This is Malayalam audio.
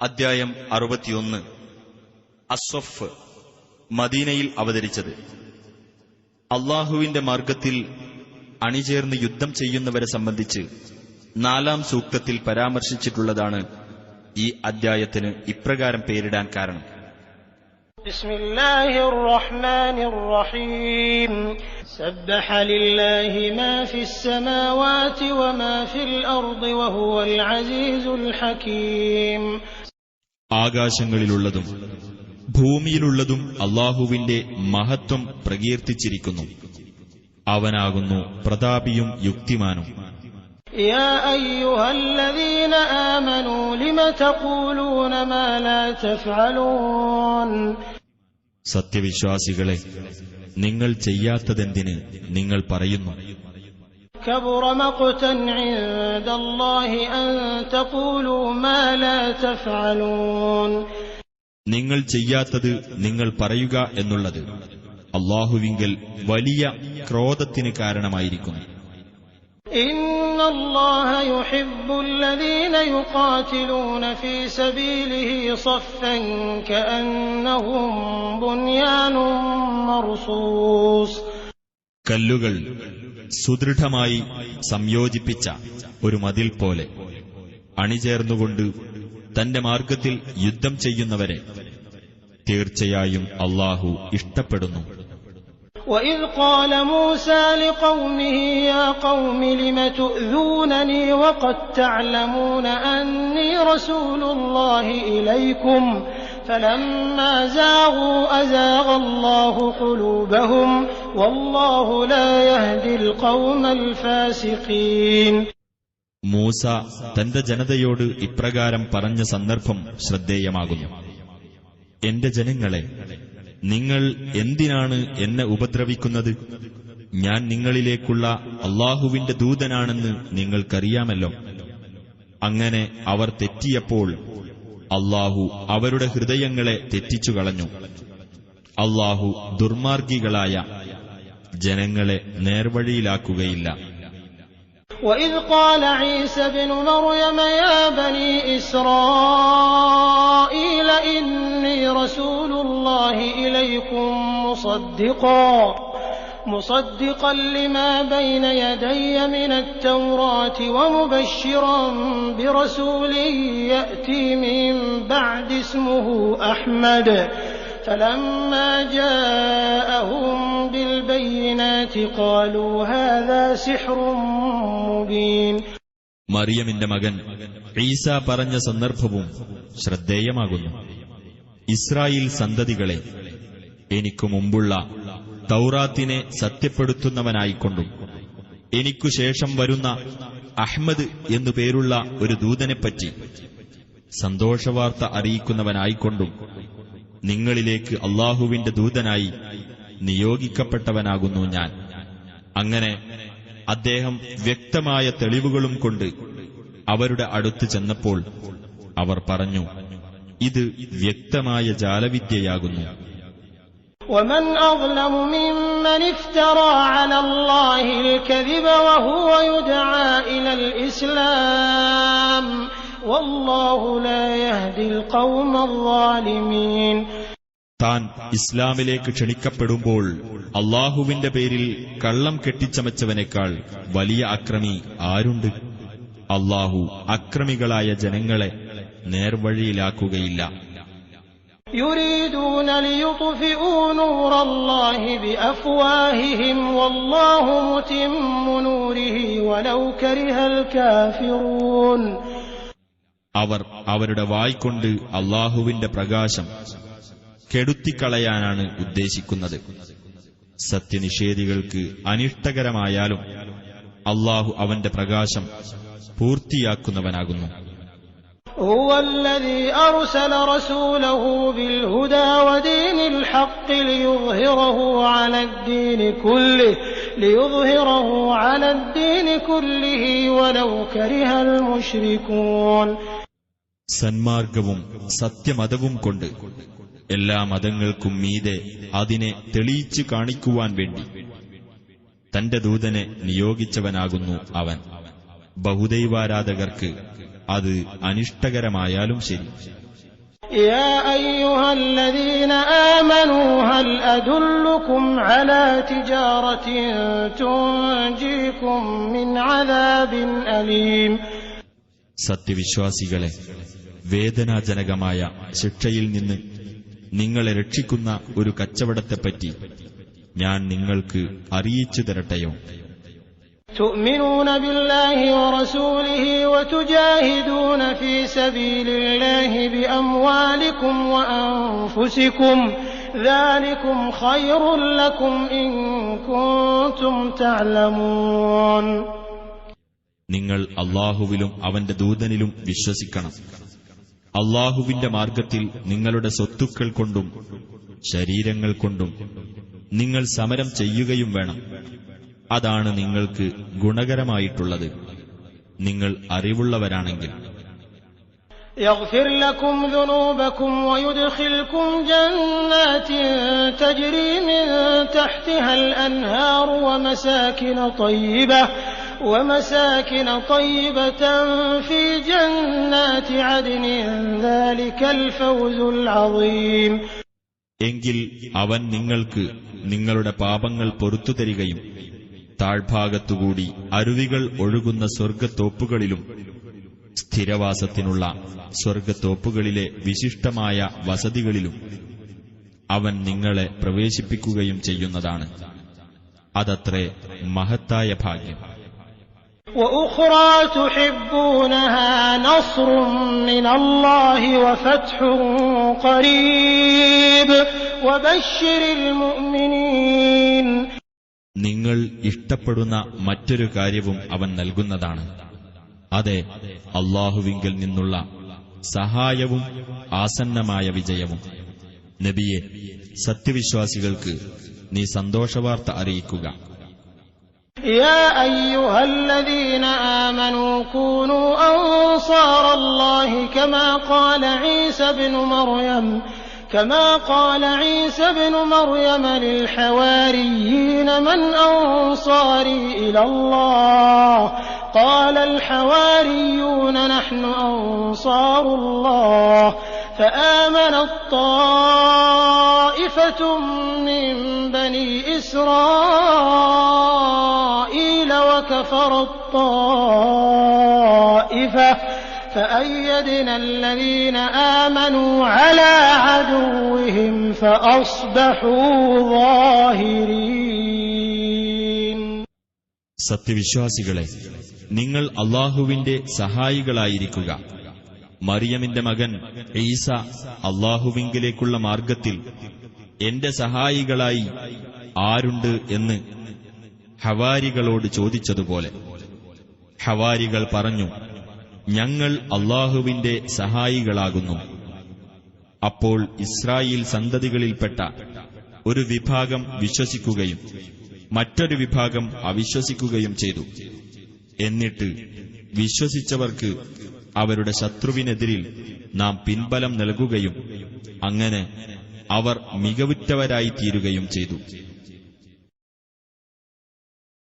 അദ്ധ്യായം 61. അസ്വഫ്. മദീനയിൽ അവതരിച്ചത്. അള്ളാഹുവിന്റെ മാർഗത്തിൽ അണിചേർന്ന് യുദ്ധം ചെയ്യുന്നവരെ സംബന്ധിച്ച് 4-ാം സൂക്തത്തിൽ പരാമർശിച്ചിട്ടുള്ളതാണ് ഈ അദ്ധ്യായത്തിന് ഇപ്രകാരം പേരിടാൻ കാരണം. ബിസ്മില്ലാഹിർ റഹ്മാനിർ റഹീം. സബ്ബഹ ലില്ലാഹി മാ ഫിസ് സമാവാതി വമാ ഫിൽ അർദി വഹുവൽ അസീസുൽ ഹകീം. ആകാശങ്ങളിലുള്ളതും ഭൂമിയിലുള്ളതും അല്ലാഹുവിന്റെ മഹത്വം പ്രകീർത്തിച്ചിരിക്കുന്നു. അവനാകുന്നു പ്രതാപിയും യുക്തിമാനും. യാ അയ്യുഹല്ലദീന ആമനൂ ലിമ തഖൂലൂന മാ ലാ തഫ്അലൂൻ. സത്യവിശ്വാസികളെ, നിങ്ങൾ ചെയ്യാത്തതെന്തിന് നിങ്ങൾ പറയുന്നു? കബറ മഖ്തൻ ഇൻദല്ലാഹി അൻ തഖൂലൂ മാ ലാ തഫ്അലൂൻ. നിങ്ങൾ ചെയ്യാത്തത് നിങ്ങൾ പറയുക എന്നുള്ളത് അല്ലാഹുവിങ്കൽ വലിയ ക്രോധത്തിന് കാരണമായിരിക്കുന്നു. ഇന്നല്ലാഹ യുഹിബ്ബുല്ലദീന യുഖാതിലൂന ഫീ സബീലിഹി സഫ്ഫൻ കഅന്നഹും ബുൻയാനും മർസൂസ്. കല്ലുകൾ സുദൃഢമായി സംയോജിപ്പിച്ച ഒരു മതിൽ പോലെ അണിചേർന്നുകൊണ്ട് തന്റെ മാർഗത്തിൽ യുദ്ധം ചെയ്യുന്നവരെ തീർച്ചയായും അല്ലാഹു ഇഷ്ടപ്പെടുന്നു. وَإِذْ قَالَ مُوسَى لِقَوْمِهِ يَا قَوْمِ لِمَ تُؤْذُونَنِي وَقَدْ تَعْلَمُونَ أَنِّي رَسُولُ اللَّهِ إِلَيْكُمْ فَلَمَّا زَاغُوا أَزَاغَ اللَّهُ قُلُوبَهُمْ وَاللَّهُ لَا يَهْدِي الْقَوْمَ الْفَاسِقِينَ. മൂസ തന്റെ ജനതയോട് ഇപ്രകാരം പറഞ്ഞ സന്ദർഭം ശ്രദ്ധേയമാകുന്നു. എന്റെ ജനങ്ങളെ, നിങ്ങൾ എന്തിനാണ് എന്നെ ഉപദ്രവിക്കുന്നത്? ഞാൻ നിങ്ങളിലേക്കുള്ള അല്ലാഹുവിന്റെ ദൂതനാണെന്ന് നിങ്ങൾക്കറിയാമല്ലോ. അങ്ങനെ അവർ തെറ്റിയപ്പോൾ അല്ലാഹു അവരുടെ ഹൃദയങ്ങളെ തെറ്റിച്ചുകളഞ്ഞു. അല്ലാഹു ദുർമാർഗികളായ ജനങ്ങളെ നേർവഴിയിലാക്കുകയില്ല. وَإِذْ قَالَ عِيسَى ابْنُ مَرْيَمَ يَا بَنِي إِسْرَائِيلَ إِنِّي رَسُولُ اللَّهِ إِلَيْكُمْ مُصَدِّقًا لِمَا بَيْنَ يَدَيَّ مِنَ التَّوْرَاةِ وَمُبَشِّرًا بِرَسُولٍ يَأْتِي مِن بَعْدِ اسْمُهُ أَحْمَدُ فَلَمَّا جَاءَهُم بِالْبَيِّنَاتِ قَالُوا هَذَا سِحْرٌ مُبِينٌ. മറിയമിന്റെ മകൻ ഈസ പറഞ്ഞ സന്ദർഭവും ശ്രദ്ധേയമാകുന്നു. ഇസ്രായേൽ സന്തതികളെ, എനിക്കു മുമ്പുള്ള തൗറാത്തിനെ സത്യപ്പെടുത്തുന്നവനായിക്കൊണ്ടും എനിക്കു ശേഷം വരുന്ന അഹ്മദ് എന്നു പേരുള്ള ഒരു ദൂതനെപ്പറ്റി സന്തോഷവാർത്ത അറിയിക്കുന്നവനായിക്കൊണ്ടും നിങ്ങളിലേക്ക് അല്ലാഹുവിന്റെ ദൂതനായി നിയോഗിക്കപ്പെട്ടവനാകുന്നു ഞാൻ. അങ്ങനെ അദ്ദേഹം വ്യക്തമായ തെളിവുകളും കൊണ്ട് അവരുടെ അടുത്ത് ചെന്നപ്പോൾ അവർ പറഞ്ഞു, ഇത് വ്യക്തമായ ജാലവിദ്യയാകുന്നു. وَمَنْ أَظْلَمُ مِمَّنِ افْتَرَى عَلَى اللَّهِ الْكَذِبَ وَهُوَ يُدْعَى إِلَى الْإِسْلَامِ وَاللَّهُ لَا يَهْدِي الْقَوْمَ الظَّالِمِينَ. താൻ ഇസ്ലാമിലേക്ക് ക്ഷണിക്കപ്പെടുമ്പോൾ അല്ലാഹുവിന്റെ പേരിൽ കള്ളം കെട്ടിച്ചമച്ചവനേക്കാൾ വലിയ അക്രമി ആരുണ്ട്? അല്ലാഹു അക്രമികളായ ജനങ്ങളെ നേർവഴിയിലാക്കുകയില്ല. يُرِيدُونَ لِيُطْفِئُوا نُورَ اللَّهِ بِأَفْوَاهِهِمْ وَاللَّهُ مُتِمُّ نُورِهِ وَلَوْ كَرِهَ الْكَافِرُونَ. അവർ അവരുടെ വായ്കൊണ്ട് അല്ലാഹുവിന്റെ പ്രകാശം കെടുത്തിക്കളയാനാണ് ഉദ്ദേശിക്കുന്നത്. സത്യനിഷേധികൾക്ക് അനിഷ്ടകരമായാലും അല്ലാഹു അവന്റെ പ്രകാശം പൂർത്തിയാക്കുന്നവനാകുന്നു. هُوَ الَّذِي أَرْسَلَ رَسُولَهُ بِالْهُدَى وَدِينِ الْحَقِّ لِيُظْهِرَهُ عَلَى الدِّينِ كُلِّهِ وَلَوْ كَرِهَ الْمُشْرِكُونَ. സന്മാർഗവും സത്യമതവും കൊണ്ട് എല്ലാ മതങ്ങൾക്കും മീതെ അതിനെ തെളിയിച്ചു കാണിക്കുവാൻ വേണ്ടി തന്റെ ദൂതനെ നിയോഗിച്ചവനാകുന്നു അവൻ. ബഹുദൈവാരാധകർക്ക് അത് അനിഷ്ടകരമായാലും ശരി, يا أيها الذين آمنوا هل أدلكم على تجارة تنجيكم من عذاب أليم. സത്യവിശ്വാസികളെ, വേദനാജനകമായ ശിക്ഷയിൽ നിന്ന് നിങ്ങളെ രക്ഷിക്കുന്ന ഒരു കച്ചവടത്തെപ്പറ്റി ഞാൻ നിങ്ങൾക്ക് അറിയിച്ചു തരട്ടെയോ? تؤمنون بالله ورسوله وتجاهدون في سبيل الله بأموالكم وأنفسكم ذلكم خير لكم إن كنتم تعلمون. നിങ്ങൾ അല്ലാഹുവിലും അവന്റെ ദൂതനിലും വിശ്വസിക്കണം. അല്ലാഹുവിന്റെ മാർഗത്തിൽ നിങ്ങളുടെ സ്വത്തുക്കൾ കൊണ്ടും ശരീരങ്ങൾ കൊണ്ടും നിങ്ങൾ സമരം ചെയ്യുകയും വേണം. അതാണ് നിങ്ങൾക്ക് ഗുണകരമായിട്ടുള്ളത്, നിങ്ങൾ അറിവുള്ളവരാണെങ്കിൽ. يغفر لكم ذنوبكم ويدخلكم جنات تجري من تحتها الأنهار ومساكن طيبة في جنات عدن ذلك الفوز العظيم. എങ്കിൽ അവൻ നിങ്ങൾക്ക് നിങ്ങളുടെ പാപങ്ങൾ പൊറുത്തു തരികയും താഴ്ഭാഗത്തുകൂടി അരുവികൾ ഒഴുകുന്ന സ്വർഗ്ഗത്തോപ്പുകളിലും സ്ഥിരവാസത്തിനുള്ള സ്വർഗ്ഗത്തോപ്പുകളിലെ വിശിഷ്ടമായ വസതികളിലും അവൻ നിങ്ങളെ പ്രവേശിപ്പിക്കുകയും ചെയ്യുന്നതാണ്. അതത്രേ മഹത്തായ ഭാഗ്യം. وأخرى تحبونها نصر من الله وفتح قريب وبشر المؤمنين. നിങ്ങൾ ഇഷ്ടപ്പെടുന്ന മറ്റൊരു കാര്യവും അവൻ നൽകുന്നതാണ്. അതെ, അല്ലാഹുവിങ്കൽ നിന്നുള്ള സഹായവും ആസന്നമായ വിജയവും. നബിയെ, സത്യവിശ്വാസികൾക്ക് നീ സന്തോഷവാർത്ത അറിയിക്കുക. يا أيها الذين آمنوا كونوا أنصار الله كما قال عيسى بن مريم للحواريين من أنصاري إلى الله قال الحواريون نحن أنصار الله فآمنت طائفة من بني إسرائيل وكفرت طائفة فأيدنا الذين آمنوا على عدوهم فأصبحوا ظاهرين. സത്യവിശ്വാസികളെ, നിങ്ങൾ അല്ലാഹുവിന്റെ സഹായികളായിരിക്കുക. മറിയമിന്റെ മകൻ ഈസ അല്ലാഹുവിങ്കിലേക്കുള്ള മാർഗത്തിൽ എന്റെ സഹായികളായി ആരുണ്ട് എന്ന് ഹവാരികളോട് ചോദിച്ചതുപോലെ ഹവാരികൾ പറഞ്ഞു, ഞങ്ങൾ അല്ലാഹുവിന്റെ സഹായികളാകുന്നു. അപ്പോൾ ഇസ്രായേൽ സന്തതികളിൽപ്പെട്ട ഒരു വിഭാഗം വിശ്വസിക്കുകയും മറ്റൊരു വിഭാഗം അവിശ്വസിക്കുകയും ചെയ്തു. എന്നിട്ട് വിശ്വസിച്ചവർക്ക് അവരുടെ ശത്രുവിനെതിരിൽ നാം പിൻബലം നൽകുകയും അങ്ങനെ അവർ മികവുറ്റവരായിത്തീരുകയും ചെയ്തു.